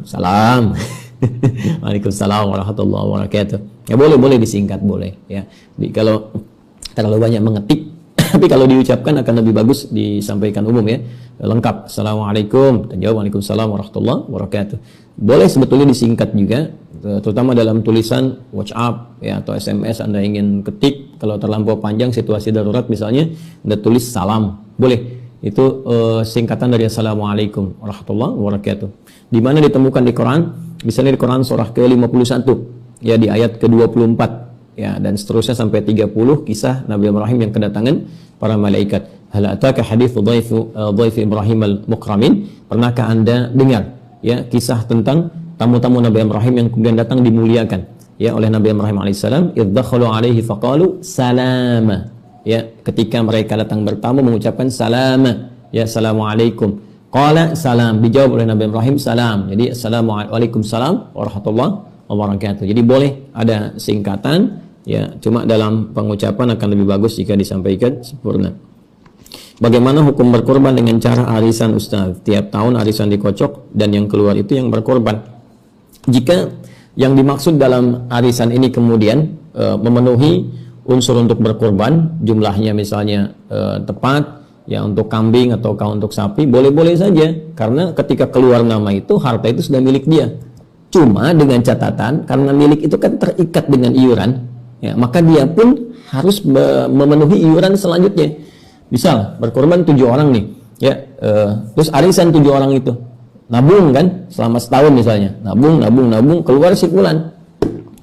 salam. Waalaikumsalam warahmatullahi wabarakatuh. Ya boleh disingkat boleh ya. Kalau terlalu banyak mengetik, tapi kalau diucapkan akan lebih bagus disampaikan umum ya. Lengkap. Assalamualaikum. Kita jawab waalaikumsalam warahmatullahi wabarakatuh. Boleh sebetulnya disingkat juga, terutama dalam tulisan WhatsApp ya atau SMS Anda ingin ketik. Kalau terlampau panjang situasi darurat misalnya, Anda tulis salam. Boleh. Itu singkatan dari Assalamualaikum warahmatullahi wabarakatuh. Di mana ditemukan di Quran? Misalnya di Quran surah ke-51 ya di ayat ke-24 ya dan seterusnya sampai 30 kisah Nabi Ibrahim yang kedatangan para malaikat. Hal ataka haditsu dhaif Ibrahim al-mukramin? Pernahkah Anda dengar ya kisah tentang tamu-tamu Nabi Ibrahim yang kemudian datang dimuliakan ya oleh Nabi Ibrahim alaihissalam? Idz dakhalu alaihi faqalu salama. Ya, ketika mereka datang bertamu mengucapkan salama, ya assalamualaikum. Qala salam, dijawab oleh Nabi Ibrahim salam. Jadi assalamualaikum salam warahmatullahi wabarakatuh. Jadi boleh ada singkatan, ya cuma dalam pengucapan akan lebih bagus jika disampaikan sempurna. Bagaimana hukum berkorban dengan cara arisan Ustaz? Tiap tahun arisan dikocok dan yang keluar itu yang berkorban. Jika yang dimaksud dalam arisan ini kemudian memenuhi unsur untuk berkorban, jumlahnya misalnya tepat, ya untuk kambing ataukah untuk sapi, boleh-boleh saja. Karena ketika keluar nama itu, harta itu sudah milik dia. Cuma dengan catatan, karena milik itu kan terikat dengan iuran, ya, maka dia pun harus memenuhi iuran selanjutnya. Misal, berkorban 7 orang nih, ya, terus arisan 7 orang itu. Nabung kan, selama setahun misalnya. Nabung, keluar sebulan.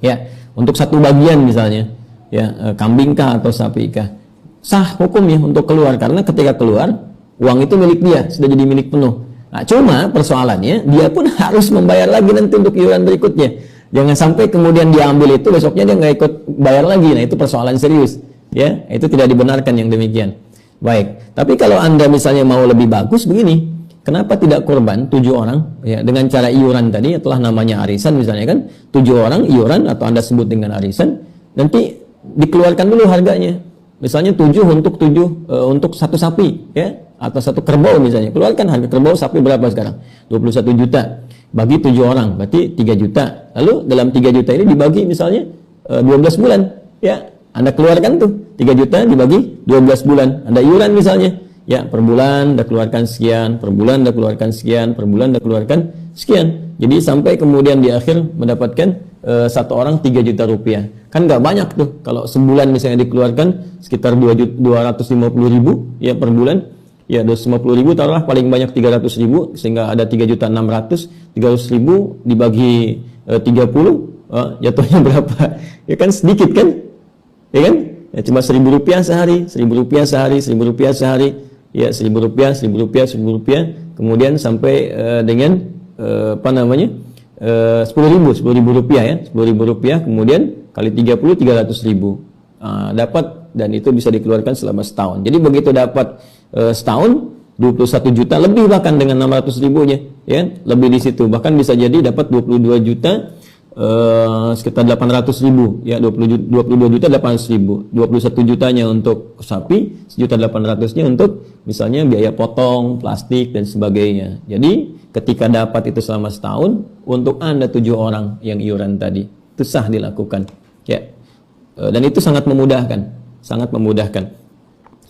Ya, untuk satu bagian misalnya. Ya, kambingkah atau sapikah, sah hukumnya untuk keluar karena ketika keluar uang itu milik dia, sudah jadi milik penuh. Nah, cuma persoalannya dia pun harus membayar lagi nanti untuk iuran berikutnya. Jangan sampai kemudian dia ambil itu besoknya dia nggak ikut bayar lagi. Nah, itu persoalan serius. Ya, itu tidak dibenarkan yang demikian. Baik, tapi kalau Anda misalnya mau lebih bagus begini, kenapa tidak korban 7 orang ya dengan cara iuran tadi, telah namanya arisan misalnya kan, 7 orang iuran atau Anda sebut dengan arisan, nanti dikeluarkan dulu harganya. Misalnya 7 untuk satu sapi ya atau satu kerbau misalnya. Keluarkan harga kerbau sapi berapa sekarang? 21 juta. Bagi 7 orang berarti 3 juta. Lalu dalam 3 juta ini dibagi misalnya 12 bulan ya. Anda keluarkan tuh 3 juta dibagi 12 bulan. Anda iuran misalnya ya per bulan Anda keluarkan sekian, per bulan Anda keluarkan sekian, per bulan Anda keluarkan sekian. Jadi sampai kemudian di akhir mendapatkan satu orang 3 juta rupiah. Kan nggak banyak tuh kalau sebulan misalnya dikeluarkan sekitar 250.000 ya per bulan. Ya 250.000 taruhlah paling banyak 300.000 sehingga ada 3.600.000. 300.000 dibagi 30 jatuhnya berapa? Ya kan sedikit kan? Ya kan? Ya cuma 1.000 rupiah sehari, 1.000 rupiah sehari, 1.000 rupiah sehari. Ya 1.000 rupiah, 1.000 rupiah, 1.000 rupiah. Kemudian sampai dengan apa namanya? 10.000 rupiah ya, 10.000 rupiah kemudian kali 30 300.000 dapat, dan itu bisa dikeluarkan selama setahun. Jadi begitu dapat setahun 21 juta lebih bahkan dengan 600.000-nya ya, lebih di situ bahkan bisa jadi dapat 22 juta sekitar 800.000 ya, 22 juta 800.000, 21 jutanya untuk sapi, 1.800.000-nya untuk misalnya biaya potong, plastik dan sebagainya. Jadi ketika dapat itu selama setahun, untuk Anda 7 orang yang iuran tadi, itu sah dilakukan. Ya. Dan itu sangat memudahkan, sangat memudahkan.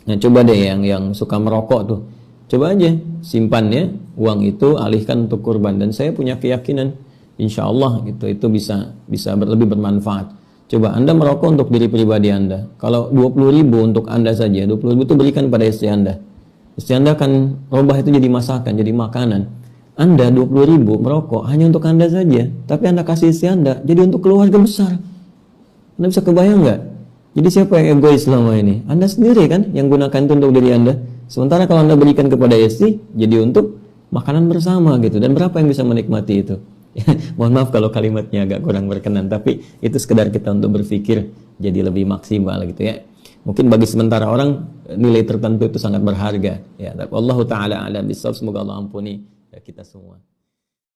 Nah, coba deh yang suka merokok tuh, coba aja simpan ya, uang itu alihkan untuk kurban. Dan saya punya keyakinan, insya Allah itu bisa lebih bermanfaat. Coba Anda merokok untuk diri pribadi Anda. Kalau 20.000 untuk Anda saja, 20.000 itu berikan pada istri Anda. Istri Anda akan rubah itu jadi masakan, jadi makanan. Anda 20.000 merokok hanya untuk Anda saja, tapi Anda kasih istri Anda, jadi untuk keluarga besar. Anda bisa kebayang nggak? Jadi siapa yang egois selama ini? Anda sendiri kan yang gunakan itu untuk diri Anda. Sementara kalau Anda berikan kepada istri, jadi untuk makanan bersama gitu. Dan berapa yang bisa menikmati itu? Mohon maaf kalau kalimatnya agak kurang berkenan, tapi itu sekedar kita untuk berpikir jadi lebih maksimal gitu ya. Mungkin bagi sementara orang nilai tertentu itu sangat berharga. Ya, Allah Taala alam bisawab, semoga Allah ampuni kita semua.